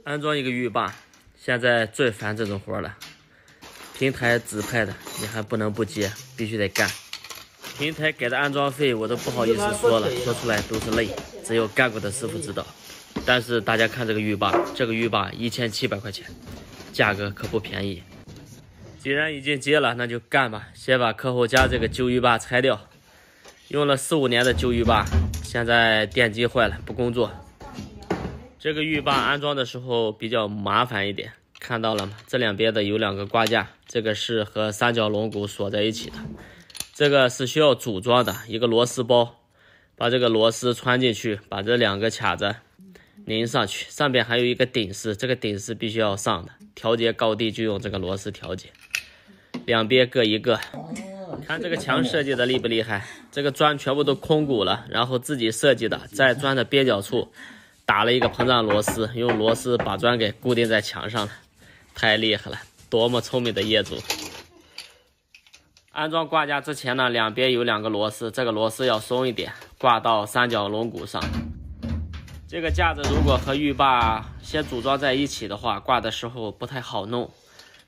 安装一个浴霸，现在最烦这种活了。平台指派的，你还不能不接，必须得干。平台给的安装费我都不好意思说了，说出来都是泪，只有干过的师傅知道。但是大家看这个浴霸，这个浴霸1700块钱，价格可不便宜。既然已经接了，那就干吧，先把客户家这个旧浴霸拆掉。用了4、5年的旧浴霸，现在电机坏了，不工作。这个浴霸安装的时候比较麻烦一点，看到了吗？这两边的有2个挂架，这个是和三角龙骨锁在一起的，这个是需要组装的，一个螺丝包，把这个螺丝穿进去，把这2个卡子拧上去，上边还有一个顶丝，这个顶丝必须要上的，调节高低就用这个螺丝调节，两边各一个。看这个墙设计的厉不厉害？这个砖全部都空鼓了，然后自己设计的，在砖的边角处打了一个膨胀螺丝，用螺丝把砖给固定在墙上了，太厉害了，多么聪明的业主！安装挂架之前呢，两边有2个螺丝，这个螺丝要松一点，挂到三角龙骨上。这个架子如果和浴霸先组装在一起的话，挂的时候不太好弄，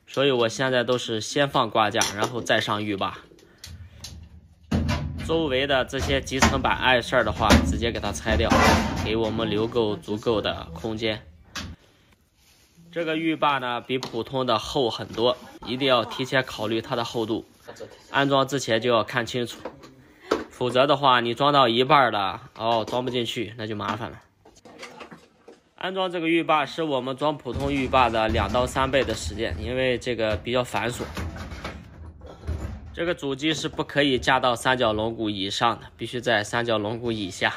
所以我现在都是先放挂架，然后再上浴霸。周围的这些集成板碍事儿的话，直接给它拆掉，给我们留够足够的空间。这个浴霸呢，比普通的厚很多，一定要提前考虑它的厚度，安装之前就要看清楚，否则的话，你装到一半了，装不进去，那就麻烦了。安装这个浴霸是我们装普通浴霸的2到3倍的时间，因为这个比较繁琐。这个主机是不可以架到三角龙骨以上的，必须在三角龙骨以下。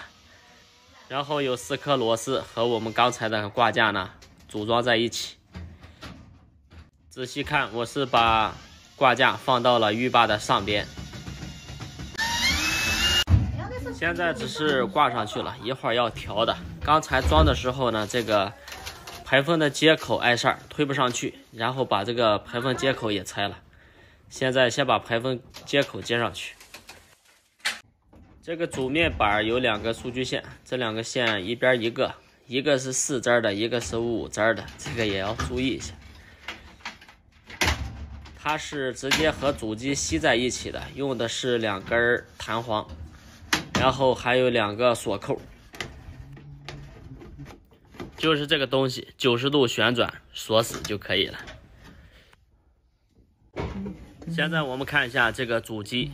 然后有4颗螺丝和我们刚才的挂架呢组装在一起。仔细看，我是把挂架放到了浴霸的上边，现在只是挂上去了，一会儿要调的。刚才装的时候呢，这个排风的接口碍事儿，推不上去，然后把这个排风接口也拆了。现在先把排风接口接上去。这个主面板有2个数据线，这2个线一边一个，一个是4针的，一个是5针的，这个也要注意一下。它是直接和主机吸在一起的，用的是2根弹簧，然后还有2个锁扣，就是这个东西90度旋转锁死就可以了。现在我们看一下这个主机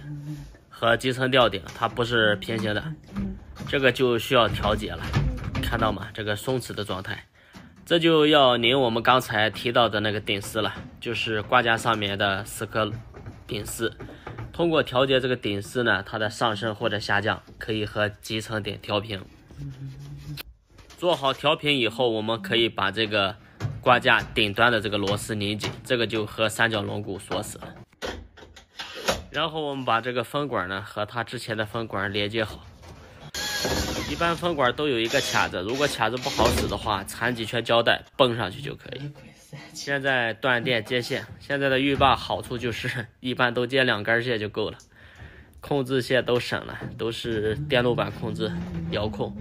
和集成吊顶，它不是平行的，这个就需要调节了，看到吗？这个松弛的状态，这就要拧我们刚才提到的那个顶丝了，就是挂架上面的4颗顶丝。通过调节这个顶丝呢，它的上升或者下降可以和集成点调平。做好调平以后，我们可以把这个挂架顶端的这个螺丝拧紧，这个就和三角龙骨锁死了。然后我们把这个风管呢和它之前的风管连接好。一般风管都有一个卡子，如果卡子不好使的话，缠几圈胶带绷上去就可以。现在断电接线，现在的浴霸好处就是一般都接2根线就够了，控制线都省了，都是电路板控制遥控。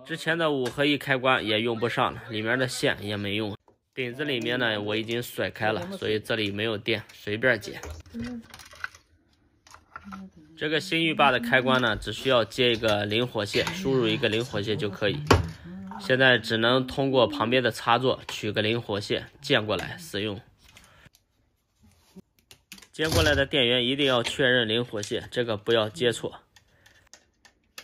之前的5合1开关也用不上了，里面的线也没用。顶子里面呢我已经甩开了，所以这里没有电，随便接。这个新浴霸的开关呢，只需要接一个灵活线，输入一个灵活线就可以。现在只能通过旁边的插座取个灵活线接过来使用。接过来的电源一定要确认灵活线，这个不要接错。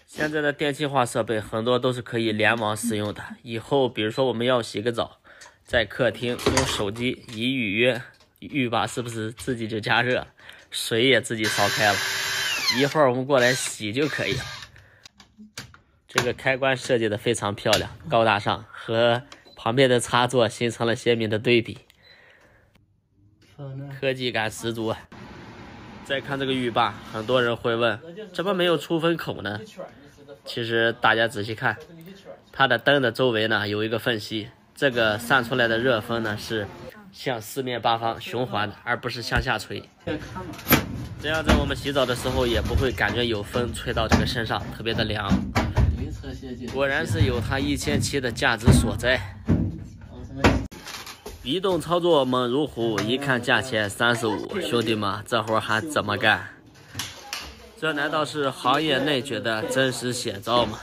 现在的电气化设备很多都是可以联网使用的，以后比如说我们要洗个澡，在客厅用手机一预约，浴霸是不是自己就加热了，水也自己烧开了，一会儿我们过来洗就可以了。这个开关设计的非常漂亮高大上，和旁边的插座形成了鲜明的对比，科技感十足。再看这个浴霸，很多人会问怎么没有出风口呢？其实大家仔细看，它的灯的周围呢有一个缝隙，这个散出来的热风呢是向四面八方循环的，而不是向下吹。这样在我们洗澡的时候也不会感觉有风吹到这个身上，特别的凉。果然是有它1000期的价值所在。移动操作猛如虎，一看价钱35，兄弟们，这活还怎么干？这难道是行业内卷的真实写照吗？